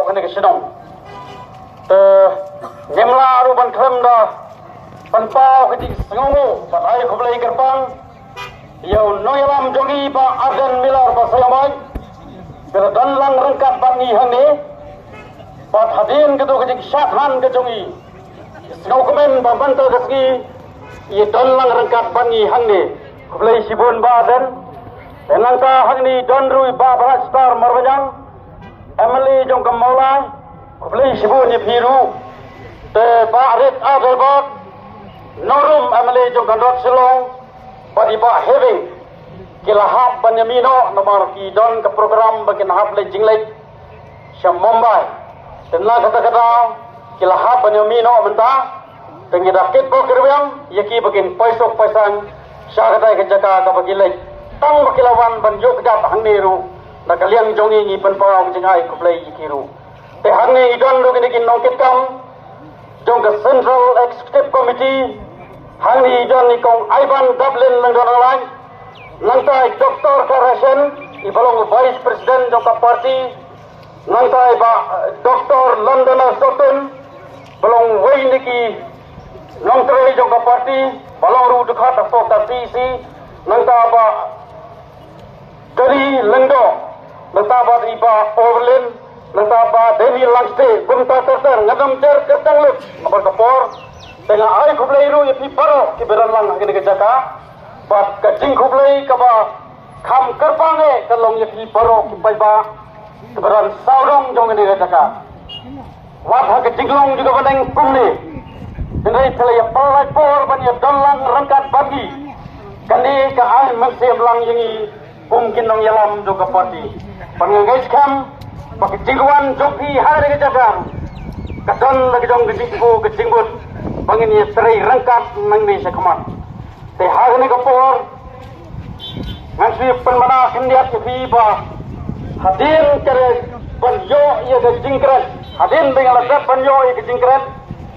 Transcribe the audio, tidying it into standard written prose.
Kena kesenong. Nyemla ruban krem dah panpau ketik sengongo patai kublai kerpang. Yau noyalam jongi ba adan milar ba sayamai. Berdan lang rengkat bani hane. Pat hadin ketu ketik syathan ke jongi. Sengau komen ba bantal keski. Ia dan lang rengkat bani hane. Kublai sibun ba adan. Enangka hangni don rui ba barastar marwajang. Emily jong kemaulai. Kublai sibun ye piru. Te Rit Adelbot Norum Emily jong kandot silong Padi Pak Heving Kilahap Banyamino Nomor ki don ke program Bakin hap le jinglek Syam Mumbai Tenla kata-kata Kilahap Banyamino mentah Pengidakit po kerwiang Yaki bakin paisok paisang Syakatai kejaka kapagilek Tang bakilawan banjuk kejap hang niru Nakaliang jongi ngi penpawang jengai kublai yikiru Te hang ni idon lu kinikin nongkitkan Jong ke Central Executive Committee hang ni jan ni kong Ivan Dublin lang don lain nangtai Dr. Karasen ibalong Vice President jong ka party nangtai ba Dr. London Sutton balong wei niki nongtre jong ka party balong ru dekat atau ka PC nangtai ba dari Lengdo nangtai ba iba Overland Nantapa Dewi Langste Bumta Terter Ngadam Ter Kertang Lep Nabar Kapor Tengah ay kublai ru Yapi paro Kiberan lang Hagin Kejaka Bat kajing kublai Kaba Kam kerpange Kalong yapi paro Kipai ba Kiberan saudong Jong Hagin Kejaka Wat hagajing long juga Bandeng Pumni Hindai Pelaya Palai Por Banya Donlang Rangkat Bagi Kandi ka ay Magsiyam lang Yangi Mungkin nong yalam Juga parti Pangangais kam Pakai jingguan joki hari kejagaan, kadang lagi dong kejinggut, bangin ya serai rangkat mengni sekamat. Teh hari ni kapor, ngansi penmana kendiat kefiba, hadir kere banyo ia kejingkret, hadir dengan lekat banyo ia kejingkret,